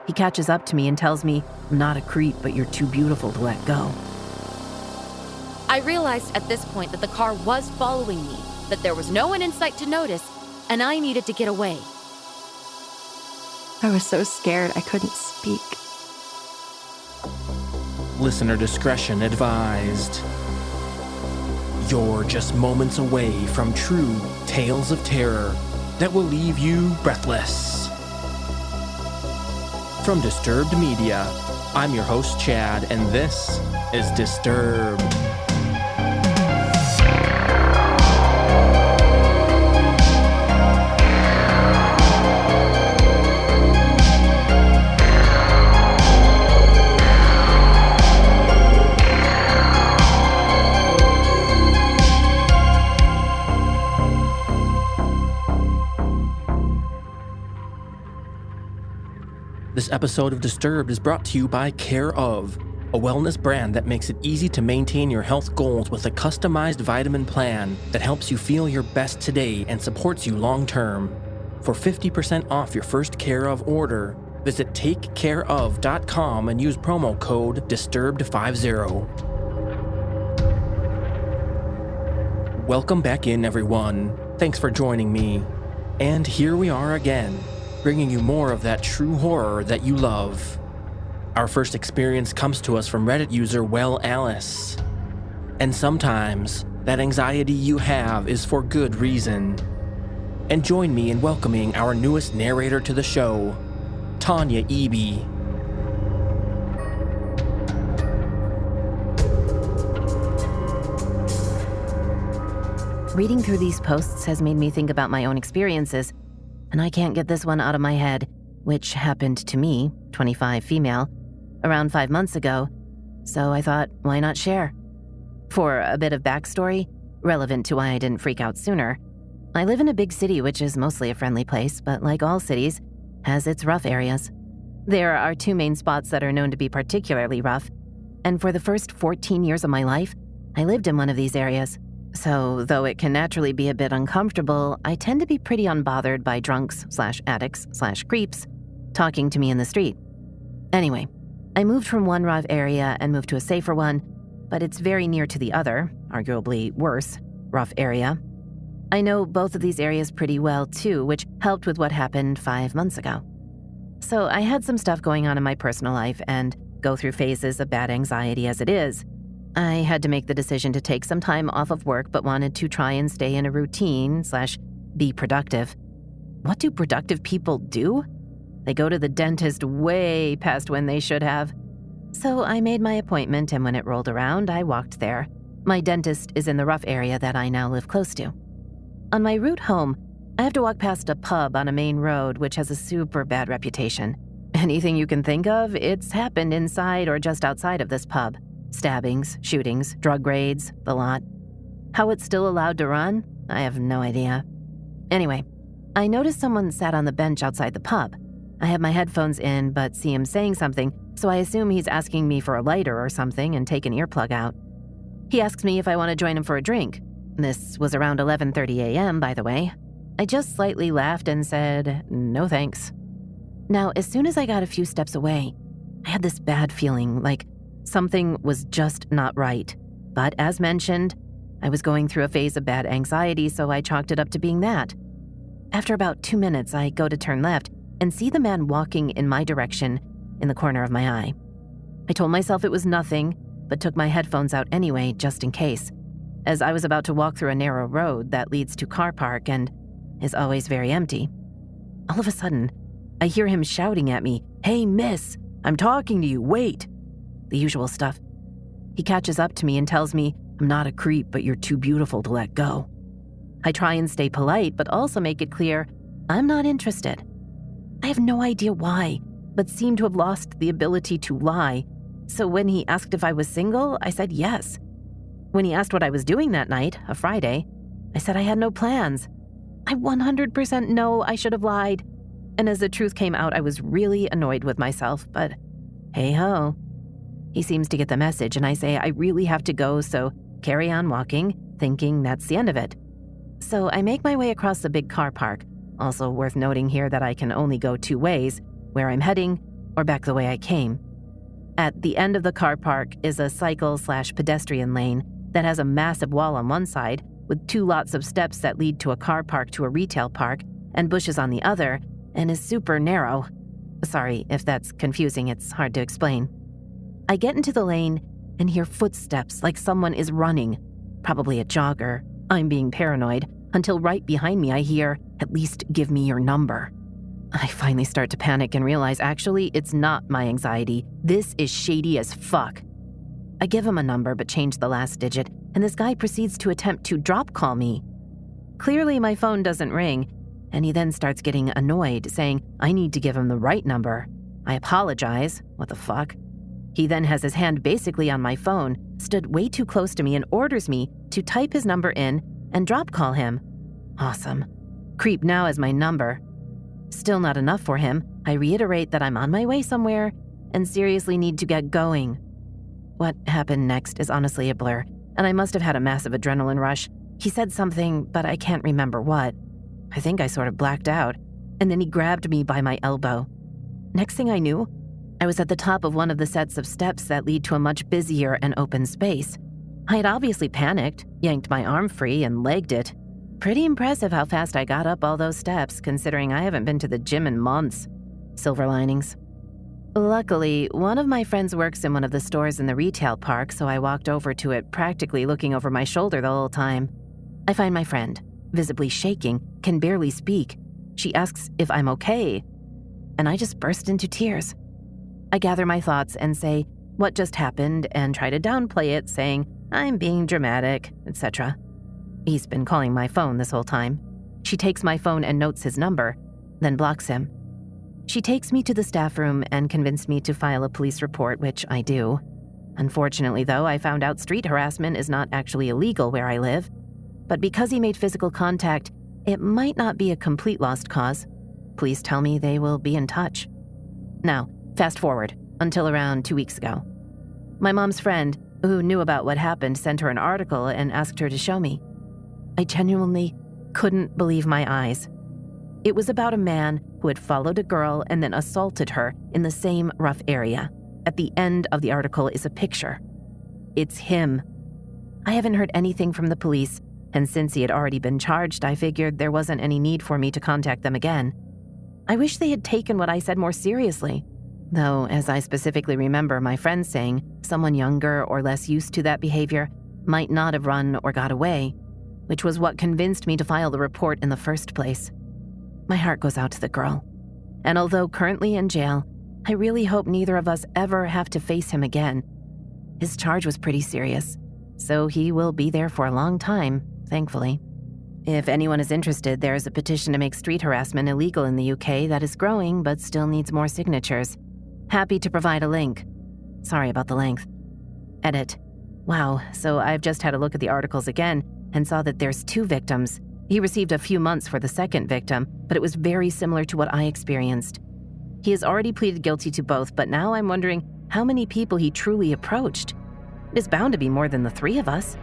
He catches up to me and tells me, "I'm not a creep, but you're too beautiful to let go." I realized at this point that the car was following me, that there was no one in sight to notice, and I needed to get away. I was so scared I couldn't speak. Listener discretion advised. You're just moments away from true tales of terror that will leave you breathless. From Disturbed Media, I'm your host Chad, and this is Disturbed. This episode of Disturbed is brought to you by Care Of, a wellness brand that makes it easy to maintain your health goals with a customized vitamin plan that helps you feel your best today and supports you long term. For 50% off your first Care Of order, visit takecareof.com and use promo code DISTURBED50. Welcome back in, everyone. Thanks for joining me. And here we are again, bringing you more of that true horror that you love. Our first experience comes to us from Reddit user Well Alice. And sometimes, that anxiety you have is for good reason. And join me in welcoming our newest narrator to the show, Tanya Eby. Reading through these posts has made me think about my own experiences, and I can't get this one out of my head, which happened to me, 25 female, around 5 months ago, so I thought, why not share? For a bit of backstory, relevant to why I didn't freak out sooner, I live in a big city which is mostly a friendly place, but like all cities, has its rough areas. There are 2 main spots that are known to be particularly rough, and for the first 14 years of my life, I lived in one of these areas. So, though it can naturally be a bit uncomfortable, I tend to be pretty unbothered by drunks/addicts/creeps talking to me in the street. Anyway, I moved from one rough area and moved to a safer one, but it's very near to the other, arguably worse, rough area. I know both of these areas pretty well too, which helped with what happened 5 months ago. So I had some stuff going on in my personal life and go through phases of bad anxiety as it is. I had to make the decision to take some time off of work, but wanted to try and stay in a routine/be productive. What do productive people do? They go to the dentist way past when they should have. So I made my appointment, and when it rolled around, I walked there. My dentist is in the rough area that I now live close to. On my route home, I have to walk past a pub on a main road which has a super bad reputation. Anything you can think of, it's happened inside or just outside of this pub. Stabbings, shootings, drug raids, the lot. How it's still allowed to run? I have no idea. Anyway, I noticed someone sat on the bench outside the pub. I have my headphones in, but see him saying something, so I assume he's asking me for a lighter or something and take an earplug out. He asks me if I want to join him for a drink. This was around 11:30 a.m., by the way. I just slightly laughed and said, no thanks. Now, as soon as I got a few steps away, I had this bad feeling like something was just not right. But as mentioned, I was going through a phase of bad anxiety, so I chalked it up to being that. After about 2 minutes, I go to turn left and see the man walking in my direction in the corner of my eye. I told myself it was nothing, but took my headphones out anyway, just in case, as I was about to walk through a narrow road that leads to car park and is always very empty. All of a sudden, I hear him shouting at me, "Hey, miss, I'm talking to you, wait." The usual stuff. He catches up to me and tells me, "I'm not a creep, but you're too beautiful to let go." I try and stay polite, but also make it clear I'm not interested. I have no idea why, but seem to have lost the ability to lie. So when he asked if I was single, I said yes. When he asked what I was doing that night, a Friday, I said I had no plans. I 100% know I should have lied. And as the truth came out, I was really annoyed with myself, but hey-ho. He seems to get the message, and I say I really have to go, so carry on walking, thinking that's the end of it. So I make my way across the big car park, also worth noting here that I can only go 2 ways, where I'm heading or back the way I came. At the end of the car park is a cycle/pedestrian lane that has a massive wall on one side with 2 lots of steps that lead to a car park to a retail park and bushes on the other, and is super narrow. Sorry if that's confusing, it's hard to explain. I get into the lane and hear footsteps like someone is running, probably a jogger. I'm being paranoid, until right behind me I hear, "At least give me your number." I finally start to panic and realize actually it's not my anxiety. This is shady as fuck. I give him a number but change the last digit, and this guy proceeds to attempt to drop call me. Clearly my phone doesn't ring, and he then starts getting annoyed, saying I need to give him the right number. I apologize. What the fuck? He then has his hand basically on my phone, stood way too close to me, and orders me to type his number in and drop call him. Awesome. Creep now has my number. Still not enough for him. I reiterate that I'm on my way somewhere and seriously need to get going. What happened next is honestly a blur, and I must have had a massive adrenaline rush. He said something, but I can't remember what. I think I sort of blacked out, and then he grabbed me by my elbow. Next thing I knew, I was at the top of one of the sets of steps that lead to a much busier and open space. I had obviously panicked, yanked my arm free, and legged it. Pretty impressive how fast I got up all those steps, considering I haven't been to the gym in months. Silver linings. Luckily, one of my friends works in one of the stores in the retail park, so I walked over to it, practically looking over my shoulder the whole time. I find my friend, visibly shaking, can barely speak. She asks if I'm okay, and I just burst into tears. I gather my thoughts and say what just happened and try to downplay it, saying I'm being dramatic, etc. He's been calling my phone this whole time. She takes my phone and notes his number, then blocks him. She takes me to the staff room and convinced me to file a police report, which I do. Unfortunately, though, I found out street harassment is not actually illegal where I live. But because he made physical contact, it might not be a complete lost cause. Police tell me they will be in touch. Now, fast forward, until around 2 weeks ago. My mom's friend, who knew about what happened, sent her an article and asked her to show me. I genuinely couldn't believe my eyes. It was about a man who had followed a girl and then assaulted her in the same rough area. At the end of the article is a picture. It's him. I haven't heard anything from the police, and since he had already been charged, I figured there wasn't any need for me to contact them again. I wish they had taken what I said more seriously. Though, as I specifically remember my friend saying, someone younger or less used to that behavior might not have run or got away, which was what convinced me to file the report in the first place. My heart goes out to the girl. And although currently in jail, I really hope neither of us ever have to face him again. His charge was pretty serious, so he will be there for a long time, thankfully. If anyone is interested, there is a petition to make street harassment illegal in the UK that is growing but still needs more signatures. Happy to provide a link. Sorry about the length. Edit. Wow, so I've just had a look at the articles again and saw that there's 2 victims. He received a few months for the second victim, but it was very similar to what I experienced. He has already pleaded guilty to both, but now I'm wondering how many people he truly approached. It is bound to be more than the 3 of us.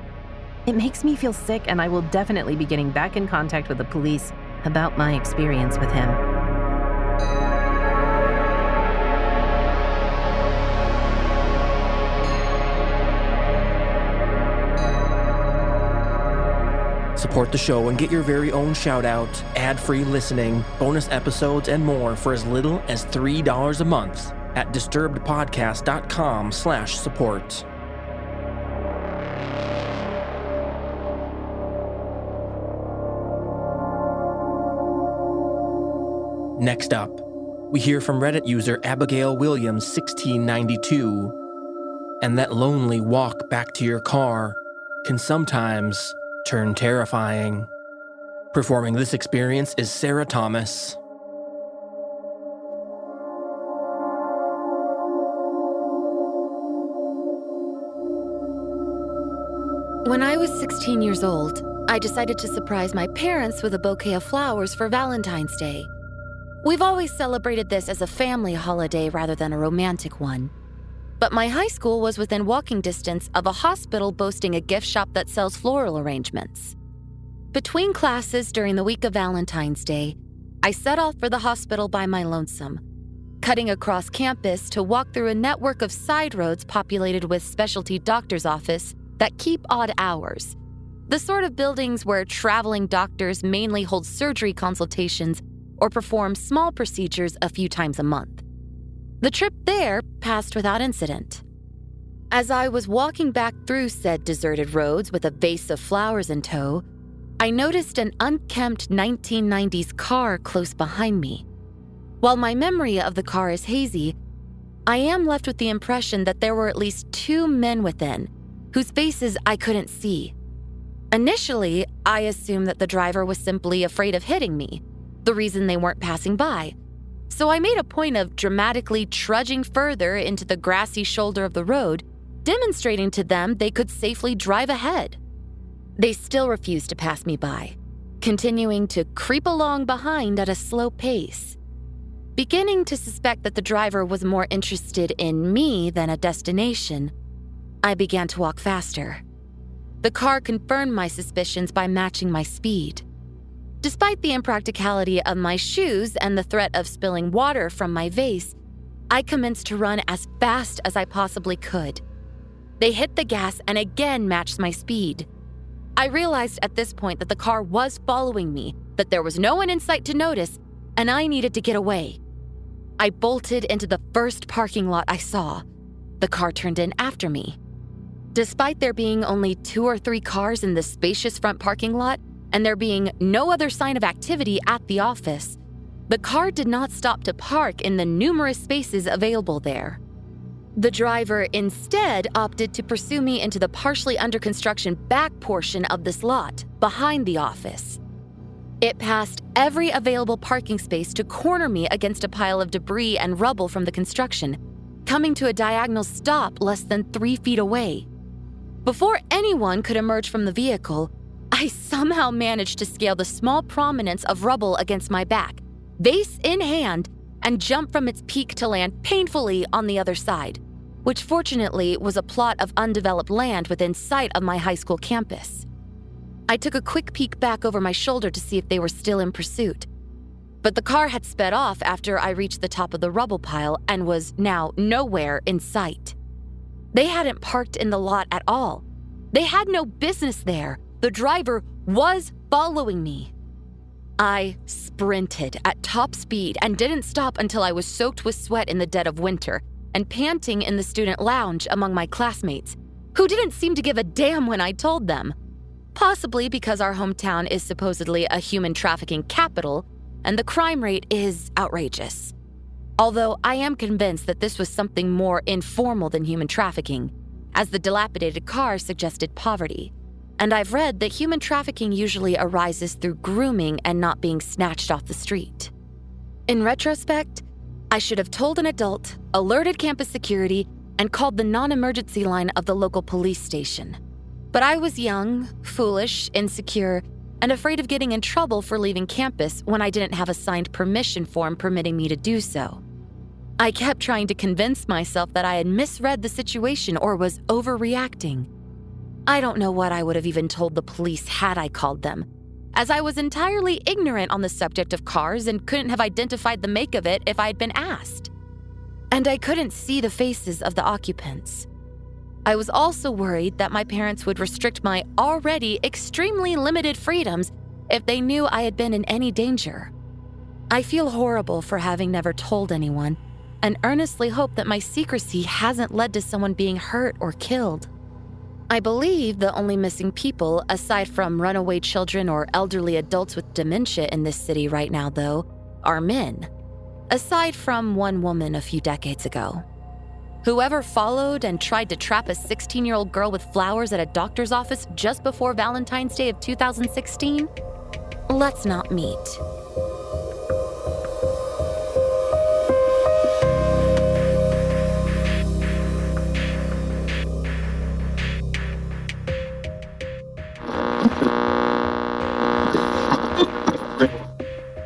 It makes me feel sick, and I will definitely be getting back in contact with the police about my experience with him. Support the show and get your very own shout-out, ad-free listening, bonus episodes, and more for as little as $3 a month at disturbedpodcast.com/support. Next up, we hear from Reddit user Abigail Williams 1692, and that lonely walk back to your car can sometimes turn terrifying. Performing this experience is Sarah Thomas. When I was 16 years old, I decided to surprise my parents with a bouquet of flowers for Valentine's Day. We've always celebrated this as a family holiday rather than a romantic one. But my high school was within walking distance of a hospital boasting a gift shop that sells floral arrangements. Between classes during the week of Valentine's Day, I set off for the hospital by my lonesome. cutting across campus to walk through a network of side roads populated with specialty doctor's office that keep odd hours. The sort of buildings where traveling doctors mainly hold surgery consultations or perform small procedures a few times a month. The trip there passed without incident. As I was walking back through said deserted roads with a vase of flowers in tow, I noticed an unkempt 1990s car close behind me. While my memory of the car is hazy, I am left with the impression that there were at least 2 men within, whose faces I couldn't see. Initially, I assumed that the driver was simply afraid of hitting me, the reason they weren't passing by. So I made a point of dramatically trudging further into the grassy shoulder of the road, demonstrating to them they could safely drive ahead. They still refused to pass me by, continuing to creep along behind at a slow pace. Beginning to suspect that the driver was more interested in me than a destination, I began to walk faster. The car confirmed my suspicions by matching my speed. Despite the impracticality of my shoes and the threat of spilling water from my vase, I commenced to run as fast as I possibly could. They hit the gas and again matched my speed. I realized at this point that the car was following me, that there was no one in sight to notice, and I needed to get away. I bolted into the first parking lot I saw. The car turned in after me. Despite there being only 2 or 3 cars in the spacious front parking lot, and there being no other sign of activity at the office, the car did not stop to park in the numerous spaces available there. The driver instead opted to pursue me into the partially under construction back portion of this lot, behind the office. It passed every available parking space to corner me against a pile of debris and rubble from the construction, coming to a diagonal stop less than 3 feet away. Before anyone could emerge from the vehicle, I somehow managed to scale the small prominence of rubble against my back, vase in hand, and jump from its peak to land painfully on the other side, which fortunately was a plot of undeveloped land within sight of my high school campus. I took a quick peek back over my shoulder to see if they were still in pursuit, but the car had sped off after I reached the top of the rubble pile and was now nowhere in sight. They hadn't parked in the lot at all. They had no business there. The driver was following me. I sprinted at top speed and didn't stop until I was soaked with sweat in the dead of winter and panting in the student lounge among my classmates, who didn't seem to give a damn when I told them. Possibly because our hometown is supposedly a human trafficking capital and the crime rate is outrageous. Although I am convinced that this was something more informal than human trafficking, as the dilapidated car suggested poverty. And I've read that human trafficking usually arises through grooming and not being snatched off the street. In retrospect, I should have told an adult, alerted campus security, and called the non-emergency line of the local police station. But I was young, foolish, insecure, and afraid of getting in trouble for leaving campus when I didn't have a signed permission form permitting me to do so. I kept trying to convince myself that I had misread the situation or was overreacting. I don't know what I would have even told the police had I called them, as I was entirely ignorant on the subject of cars and couldn't have identified the make of it if I had been asked. And I couldn't see the faces of the occupants. I was also worried that my parents would restrict my already extremely limited freedoms if they knew I had been in any danger. I feel horrible for having never told anyone, and earnestly hope that my secrecy hasn't led to someone being hurt or killed. I believe the only missing people, aside from runaway children or elderly adults with dementia in this city right now, though, are men, aside from one woman a few decades ago. Whoever followed and tried to trap a 16-year-old girl with flowers at a doctor's office just before Valentine's Day of 2016, let's not meet.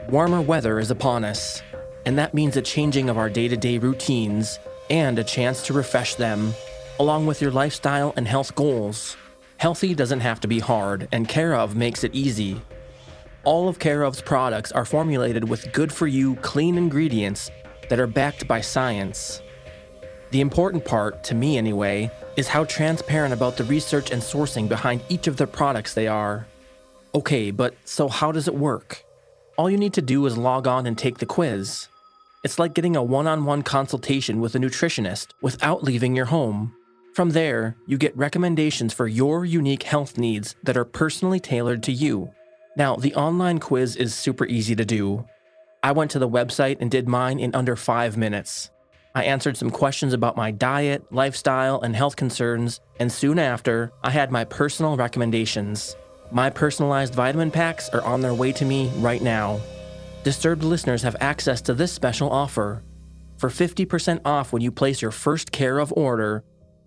Warmer weather is upon us, and that means a changing of our day-to-day routines and a chance to refresh them, along with your lifestyle and health goals. Healthy doesn't have to be hard, and Care of makes it easy. All of Care of's products are formulated with good-for-you, clean ingredients that are backed by science. The important part, to me anyway, is how transparent about the research and sourcing behind each of their products they are. Okay, but so how does it work? All you need to do is log on and take the quiz. It's like getting a one-on-one consultation with a nutritionist without leaving your home. From there, you get recommendations for your unique health needs that are personally tailored to you. Now, the online quiz is super easy to do. I went to the website and did mine in under 5 minutes. I answered some questions about my diet, lifestyle, and health concerns, and soon after, I had my personal recommendations. My personalized vitamin packs are on their way to me right now. Disturbed listeners have access to this special offer. For 50% off when you place your first Care of order,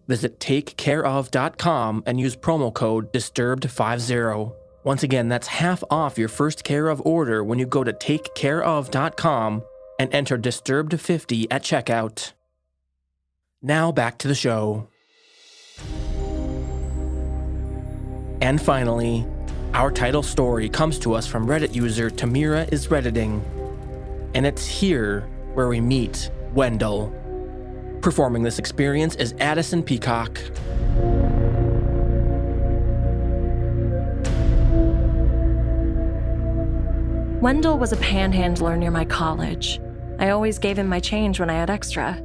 visit takecareof.com and use promo code DISTURBED50. Once again, that's half off your first Care of order when you go to takecareof.com and enter Disturbed50 at checkout. Now back to the show. And finally, our title story comes to us from Reddit user Tamira is Redditing. And it's here where we meet Wendell. Performing this experience is Addison Peacock. Wendell was a panhandler near my college. I always gave him my change when I had extra.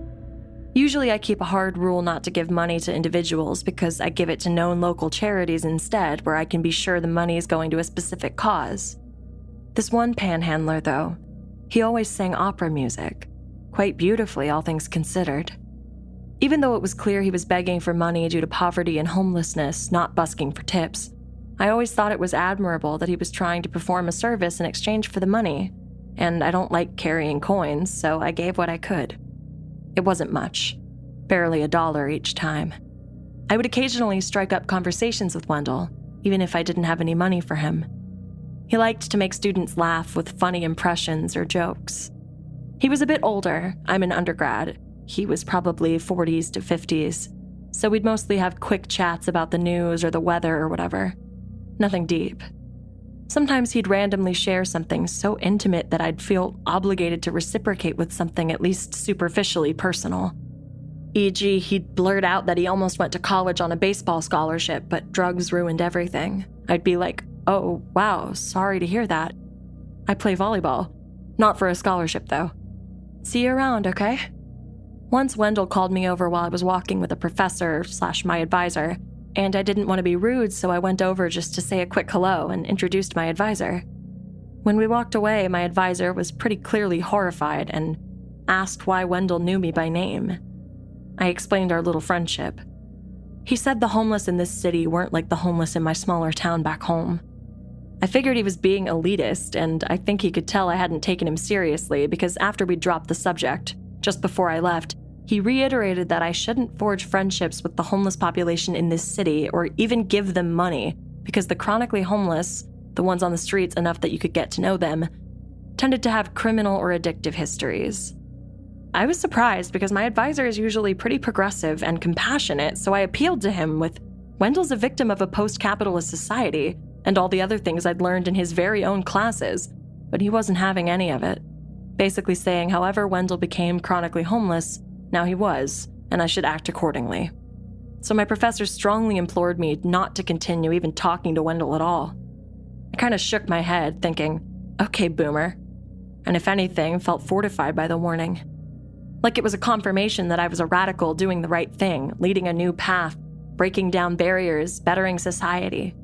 Usually I keep a hard rule not to give money to individuals because I give it to known local charities instead, where I can be sure the money is going to a specific cause. This one panhandler, though, he always sang opera music. Quite beautifully, all things considered. Even though it was clear he was begging for money due to poverty and homelessness, not busking for tips, I always thought it was admirable that he was trying to perform a service in exchange for the money, and I don't like carrying coins, so I gave what I could. It wasn't much, barely $1 each time. I would occasionally strike up conversations with Wendell, even if I didn't have any money for him. He liked to make students laugh with funny impressions or jokes. He was a bit older. I'm an undergrad. He was probably 40s to 50s, so we'd mostly have quick chats about the news or the weather or whatever. Nothing deep. Sometimes he'd randomly share something so intimate that I'd feel obligated to reciprocate with something at least superficially personal. E.g., he'd blurt out that he almost went to college on a baseball scholarship, but drugs ruined everything. I'd be like, "Oh, wow, sorry to hear that. I play volleyball. Not for a scholarship, though. See you around, okay?" Once Wendell called me over while I was walking with a professor/my advisor, and I didn't want to be rude, so I went over just to say a quick hello and introduced my advisor. When we walked away, my advisor was pretty clearly horrified and asked why Wendell knew me by name. I explained our little friendship. He said the homeless in this city weren't like the homeless in my smaller town back home. I figured he was being elitist, and I think he could tell I hadn't taken him seriously because after we dropped the subject, just before I left, he reiterated that I shouldn't forge friendships with the homeless population in this city or even give them money because the chronically homeless, the ones on the streets enough that you could get to know them, tended to have criminal or addictive histories. I was surprised because my advisor is usually pretty progressive and compassionate, so I appealed to him with, "Wendell's a victim of a post-capitalist society," and all the other things I'd learned in his very own classes, but he wasn't having any of it. Basically saying however Wendell became chronically homeless, now he was, and I should act accordingly. So my professor strongly implored me not to continue even talking to Wendell at all. I kind of shook my head, thinking, "Okay, boomer," and if anything, felt fortified by the warning. Like it was a confirmation that I was a radical doing the right thing, leading a new path, breaking down barriers, bettering society.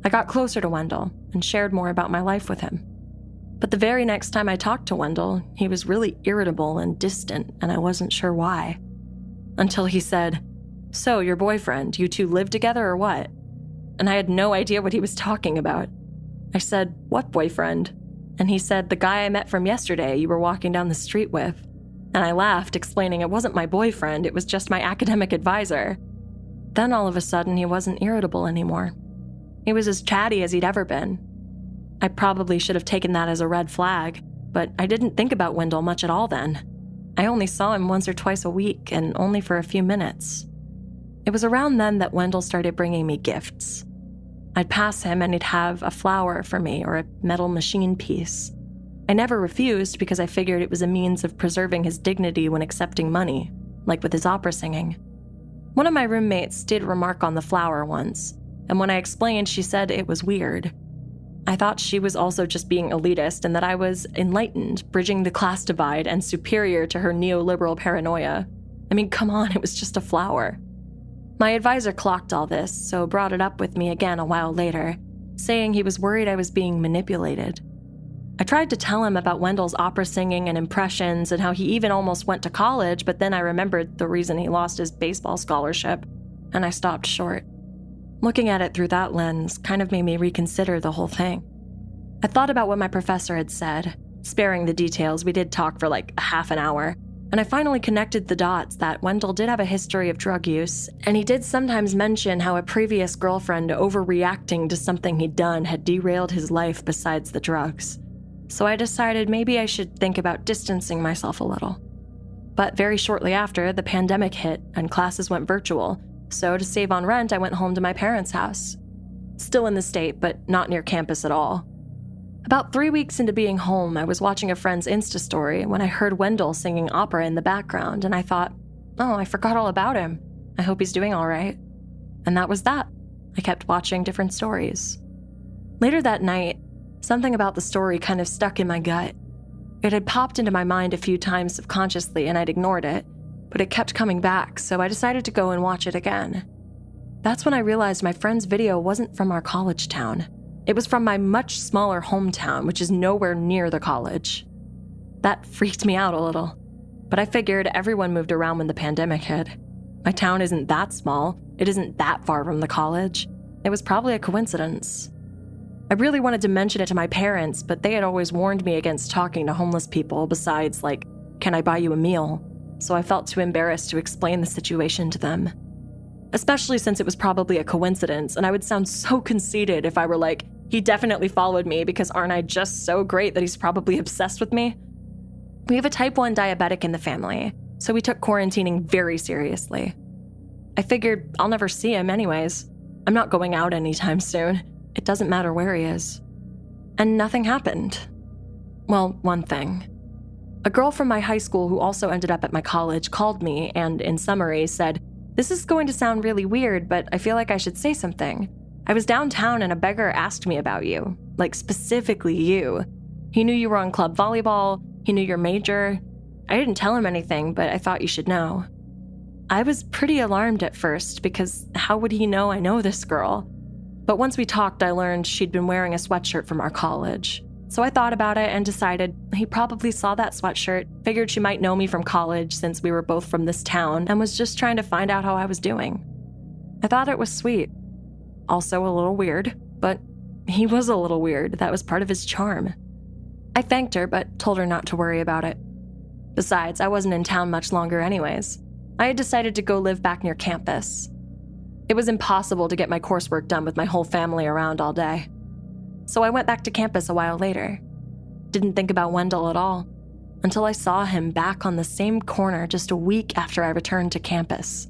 I got closer to Wendell and shared more about my life with him. But the very next time I talked to Wendell, he was really irritable and distant, and I wasn't sure why. Until he said, "So, your boyfriend, you two live together or what?" And I had no idea what he was talking about. I said, "What boyfriend?" And he said, "The guy I met from yesterday you were walking down the street with." And I laughed, explaining it wasn't my boyfriend, it was just my academic advisor. Then all of a sudden, he wasn't irritable anymore. He was as chatty as he'd ever been. I probably should have taken that as a red flag, but I didn't think about Wendell much at all then. I only saw him once or twice a week, and only for a few minutes. It was around then that Wendell started bringing me gifts. I'd pass him and he'd have a flower for me or a metal machine piece. I never refused because I figured it was a means of preserving his dignity when accepting money, like with his opera singing. One of my roommates did remark on the flower once, and when I explained, she said it was weird. I thought she was also just being elitist and that I was enlightened, bridging the class divide and superior to her neoliberal paranoia. I mean, come on, it was just a flower. My advisor clocked all this, so brought it up with me again a while later, saying he was worried I was being manipulated. I tried to tell him about Wendell's opera singing and impressions and how he even almost went to college, but then I remembered the reason he lost his baseball scholarship, and I stopped short. Looking at it through that lens kind of made me reconsider the whole thing. I thought about what my professor had said. Sparing the details, we did talk for like a half an hour, and I finally connected the dots that Wendell did have a history of drug use, and he did sometimes mention how a previous girlfriend overreacting to something he'd done had derailed his life besides the drugs. So I decided maybe I should think about distancing myself a little. But very shortly after, the pandemic hit and classes went virtual, so to save on rent, I went home to my parents' house. Still in the state, but not near campus at all. About 3 weeks into being home, I was watching a friend's Insta story when I heard Wendell singing opera in the background, and I thought, oh, I forgot all about him. I hope he's doing all right. And that was that. I kept watching different stories. Later that night, something about the story kind of stuck in my gut. It had popped into my mind a few times subconsciously and I'd ignored it, but it kept coming back, so I decided to go and watch it again. That's when I realized my friend's video wasn't from our college town. It was from my much smaller hometown, which is nowhere near the college. That freaked me out a little, but I figured everyone moved around when the pandemic hit. My town isn't that small. It isn't that far from the college. It was probably a coincidence. I really wanted to mention it to my parents, but they had always warned me against talking to homeless people besides, like, can I buy you a meal? So I felt too embarrassed to explain the situation to them. Especially since it was probably a coincidence, and I would sound so conceited if I were like, he definitely followed me because aren't I just so great that he's probably obsessed with me? We have a type 1 diabetic in the family, so we took quarantining very seriously. I figured I'll never see him anyways. I'm not going out anytime soon. It doesn't matter where he is. And nothing happened. Well, one thing. A girl from my high school who also ended up at my college called me and, in summary, said, "This is going to sound really weird, but I feel like I should say something. I was downtown and a beggar asked me about you, like specifically you. He knew you were on club volleyball, he knew your major. I didn't tell him anything, but I thought you should know." I was pretty alarmed at first because how would he know I know this girl? But once we talked, I learned she'd been wearing a sweatshirt from our college. So I thought about it and decided he probably saw that sweatshirt, figured she might know me from college since we were both from this town, and was just trying to find out how I was doing. I thought it was sweet. Also a little weird, but he was a little weird. That was part of his charm. I thanked her, but told her not to worry about it. Besides, I wasn't in town much longer anyways. I had decided to go live back near campus. It was impossible to get my coursework done with my whole family around all day. So I went back to campus a while later. Didn't think about Wendell at all, until I saw him back on the same corner just a week after I returned to campus.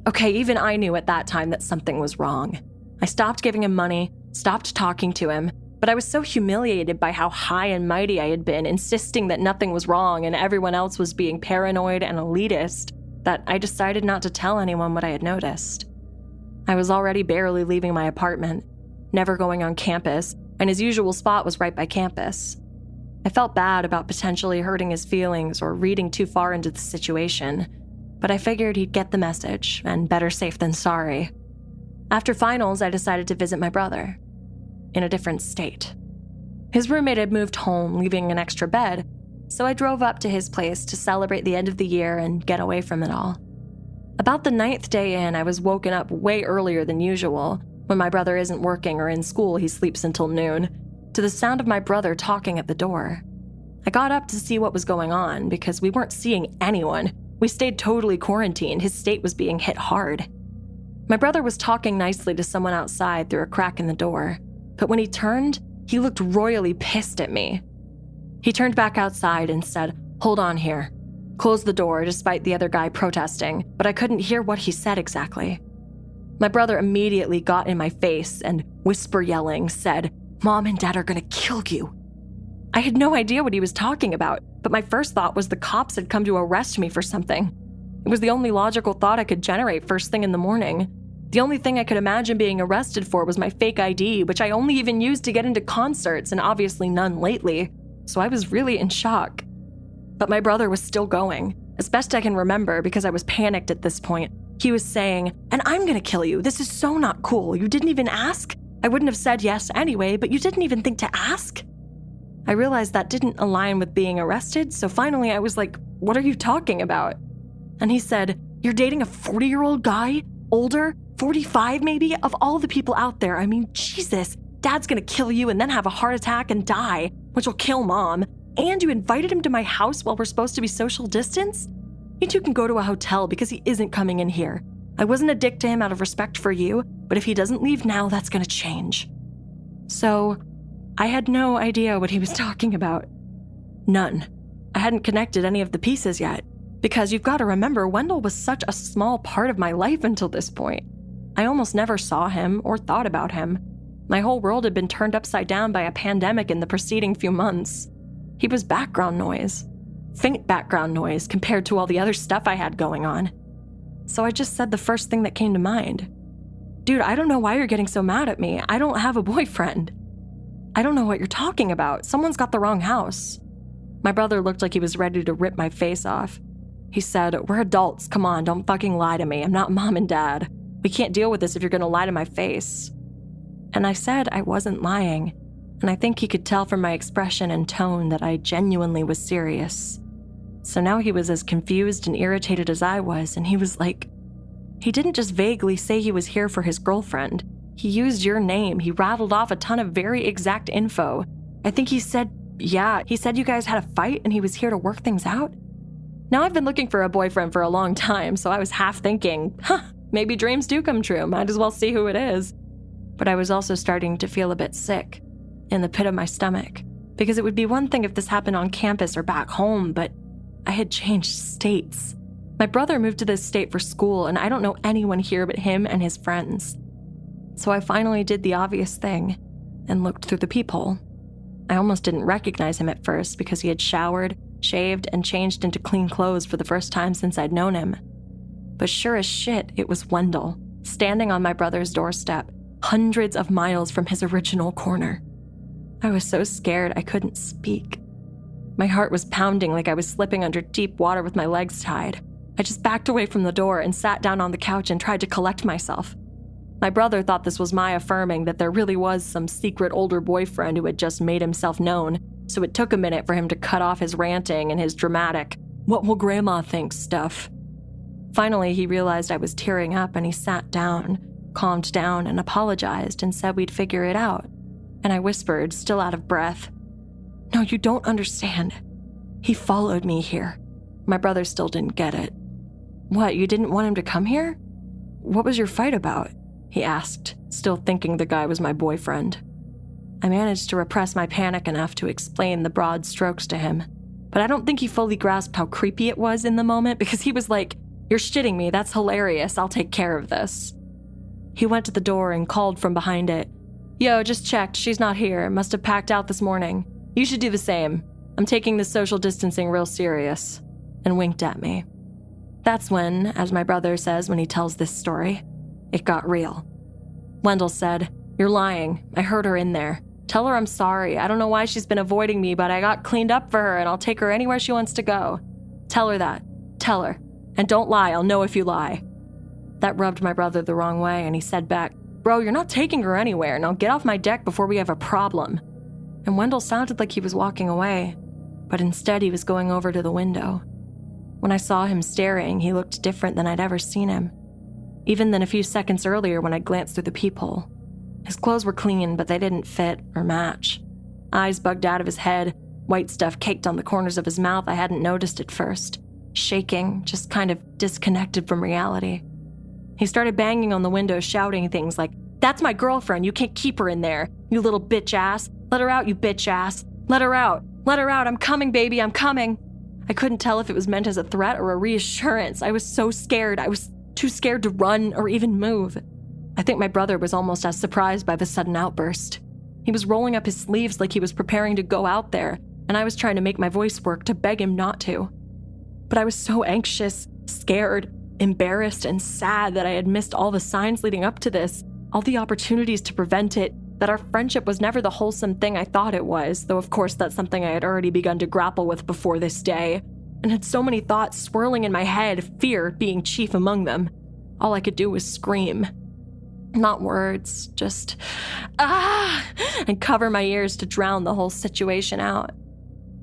Okay, even I knew at that time that something was wrong. I stopped giving him money, stopped talking to him, but I was so humiliated by how high and mighty I had been, insisting that nothing was wrong and everyone else was being paranoid and elitist, that I decided not to tell anyone what I had noticed. I was already barely leaving my apartment, never going on campus, and his usual spot was right by campus. I felt bad about potentially hurting his feelings or reading too far into the situation, but I figured he'd get the message, and better safe than sorry. After finals, I decided to visit my brother, in a different state. His roommate had moved home, leaving an extra bed, so I drove up to his place to celebrate the end of the year and get away from it all. About the 9th day in, I was woken up way earlier than usual. When my brother isn't working or in school, he sleeps until noon, to the sound of my brother talking at the door. I got up to see what was going on because we weren't seeing anyone. We stayed totally quarantined. His state was being hit hard. My brother was talking nicely to someone outside through a crack in the door, but when he turned, he looked royally pissed at me. He turned back outside and said, "Hold on here." Closed the door despite the other guy protesting, but I couldn't hear what he said exactly. My brother immediately got in my face and, whisper yelling, said, "Mom and Dad are gonna kill you." I had no idea what he was talking about, but my first thought was the cops had come to arrest me for something. It was the only logical thought I could generate first thing in the morning. The only thing I could imagine being arrested for was my fake ID, which I only even used to get into concerts and obviously none lately, so I was really in shock. But my brother was still going, as best I can remember because I was panicked at this point. He was saying, "And I'm gonna kill you. This is so not cool. You didn't even ask? I wouldn't have said yes anyway, but you didn't even think to ask?" I realized that didn't align with being arrested, so finally I was like, "What are you talking about?" And he said, "You're dating a 40-year-old guy? Older? 45 maybe? Of all the people out there, I mean, Jesus, Dad's gonna kill you and then have a heart attack and die, which will kill Mom. And you invited him to my house while we're supposed to be social distance? You two can go to a hotel because he isn't coming in here. I wasn't a dick to him out of respect for you, but if he doesn't leave now, that's gonna change." So, I had no idea what he was talking about. None. I hadn't connected any of the pieces yet, because you've got to remember, Wendell was such a small part of my life until this point. I almost never saw him or thought about him. My whole world had been turned upside down by a pandemic in the preceding few months. He was background noise. Faint background noise compared to all the other stuff I had going on. So I just said the first thing that came to mind. "Dude, I don't know why you're getting so mad at me. I don't have a boyfriend." "I don't know what you're talking about. Someone's got the wrong house." My brother looked like he was ready to rip my face off. He said, "We're adults. Come on, don't fucking lie to me. I'm not Mom and Dad. We can't deal with this if you're gonna lie to my face." And I said I wasn't lying, and I think he could tell from my expression and tone that I genuinely was serious. So now he was as confused and irritated as I was, and he was like, "He didn't just vaguely say he was here for his girlfriend. He used your name. He rattled off a ton of very exact info. I think he said you guys had a fight and he was here to work things out." Now I've been looking for a boyfriend for a long time, so I was half thinking, maybe dreams do come true. Might as well see who it is. But I was also starting to feel a bit sick, in the pit of my stomach, because it would be one thing if this happened on campus or back home, but I had changed states. My brother moved to this state for school, and I don't know anyone here but him and his friends. So I finally did the obvious thing and looked through the peephole. I almost didn't recognize him at first because he had showered, shaved, and changed into clean clothes for the first time since I'd known him. But sure as shit, it was Wendell, standing on my brother's doorstep, hundreds of miles from his original corner. I was so scared I couldn't speak. My heart was pounding like I was slipping under deep water with my legs tied. I just backed away from the door and sat down on the couch and tried to collect myself. My brother thought this was my affirming that there really was some secret older boyfriend who had just made himself known, so it took a minute for him to cut off his ranting and his dramatic, "What will Grandma think?" stuff. Finally, he realized I was tearing up and he sat down, calmed down, and apologized and said we'd figure it out. And I whispered, still out of breath, "No, you don't understand. He followed me here." My brother still didn't get it. "What, you didn't want him to come here? What was your fight about?" he asked, still thinking the guy was my boyfriend. I managed to repress my panic enough to explain the broad strokes to him, but I don't think he fully grasped how creepy it was in the moment because he was like, "You're shitting me, that's hilarious, I'll take care of this." He went to the door and called from behind it, "Yo, just checked, she's not here, must have packed out this morning. You should do the same. I'm taking this social distancing real serious," and winked at me. That's when, as my brother says when he tells this story, it got real. Wendell said, "You're lying. I heard her in there. Tell her I'm sorry. I don't know why she's been avoiding me, but I got cleaned up for her and I'll take her anywhere she wants to go. Tell her that. Tell her. And don't lie. I'll know if you lie." That rubbed my brother the wrong way, and he said back, "Bro, you're not taking her anywhere. Now get off my deck before we have a problem." And Wendell sounded like he was walking away, but instead he was going over to the window. When I saw him staring, he looked different than I'd ever seen him, even than a few seconds earlier when I glanced through the peephole. His clothes were clean, but they didn't fit or match. Eyes bugged out of his head, white stuff caked on the corners of his mouth I hadn't noticed at first. Shaking, just kind of disconnected from reality. He started banging on the window, shouting things like, "That's my girlfriend, you can't keep her in there, you little bitch ass. Let her out, you bitch ass. Let her out. Let her out, I'm coming, baby, I'm coming." I couldn't tell if it was meant as a threat or a reassurance. I was so scared. I was too scared to run or even move. I think my brother was almost as surprised by the sudden outburst. He was rolling up his sleeves like he was preparing to go out there, and I was trying to make my voice work to beg him not to. But I was so anxious, scared, embarrassed, and sad that I had missed all the signs leading up to this, all the opportunities to prevent it, that our friendship was never the wholesome thing I thought it was, though of course that's something I had already begun to grapple with before this day, and had so many thoughts swirling in my head, fear being chief among them. All I could do was scream. Not words, just, ah, and cover my ears to drown the whole situation out.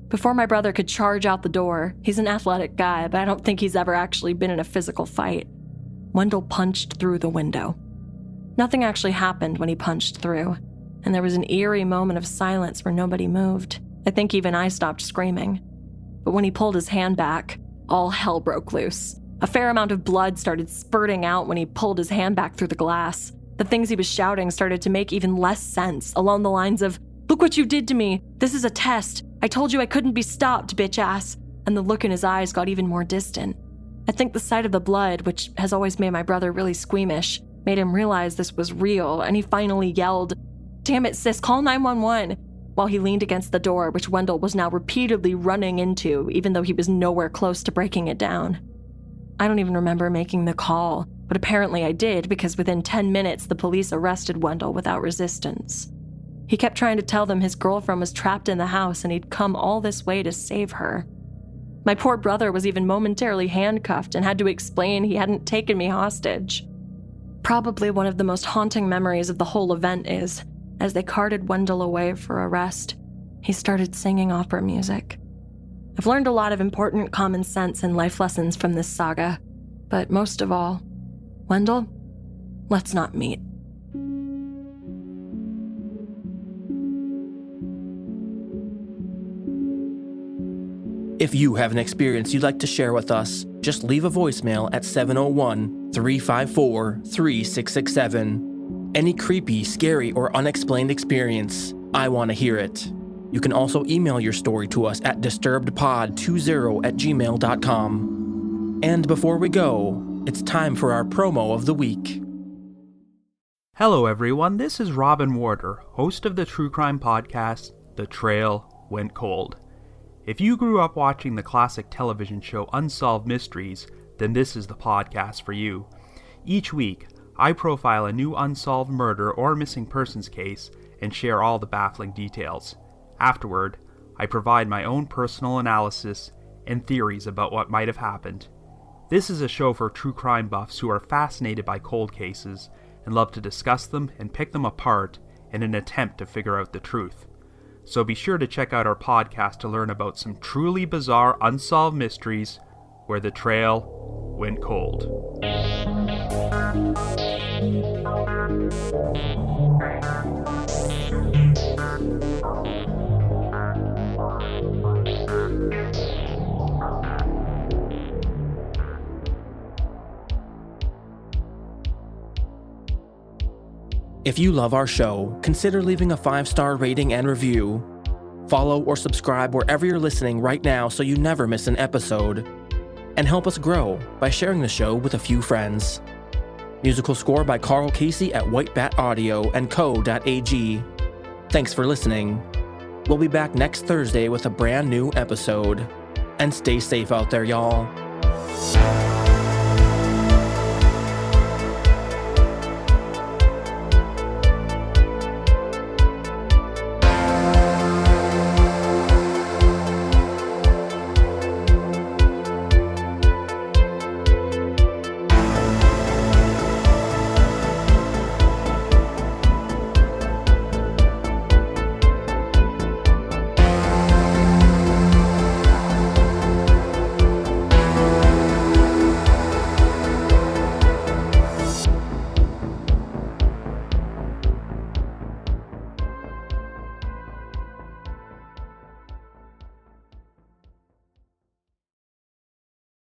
Before my brother could charge out the door, he's an athletic guy, but I don't think he's ever actually been in a physical fight, Wendell punched through the window. Nothing actually happened when he punched through, and there was an eerie moment of silence where nobody moved. I think even I stopped screaming. But when he pulled his hand back, all hell broke loose. A fair amount of blood started spurting out when he pulled his hand back through the glass. The things he was shouting started to make even less sense, along the lines of, "Look what you did to me! This is a test! I told you I couldn't be stopped, bitch ass!" And the look in his eyes got even more distant. I think the sight of the blood, which has always made my brother really squeamish, made him realize this was real, and he finally yelled, "Damn it, sis, call 911!" while he leaned against the door, which Wendell was now repeatedly running into, even though he was nowhere close to breaking it down. I don't even remember making the call, but apparently I did, because within 10 minutes the police arrested Wendell without resistance. He kept trying to tell them his girlfriend was trapped in the house and he'd come all this way to save her. My poor brother was even momentarily handcuffed and had to explain he hadn't taken me hostage. Probably one of the most haunting memories of the whole event is, as they carted Wendell away for arrest, he started singing opera music. I've learned a lot of important common sense and life lessons from this saga, but most of all, Wendell, let's not meet. If you have an experience you'd like to share with us, just leave a voicemail at 701-354-3667. Any creepy, scary, or unexplained experience, I want to hear it. You can also email your story to us at disturbedpod20@gmail.com. And before we go, it's time for our promo of the week. Hello everyone, this is Robin Warder, host of the true crime podcast, The Trail Went Cold. If you grew up watching the classic television show Unsolved Mysteries, then this is the podcast for you. Each week, I profile a new unsolved murder or missing persons case and share all the baffling details. Afterward, I provide my own personal analysis and theories about what might have happened. This is a show for true crime buffs who are fascinated by cold cases and love to discuss them and pick them apart in an attempt to figure out the truth. So be sure to check out our podcast to learn about some truly bizarre unsolved mysteries where the trail went cold. If you love our show, consider leaving a 5-star rating and review. Follow or subscribe wherever you're listening right now so you never miss an episode. And help us grow by sharing the show with a few friends. Musical score by Carl Casey at Whitebat Audio and Co.ag. Thanks for listening. We'll be back next Thursday with a brand new episode. And stay safe out there, y'all.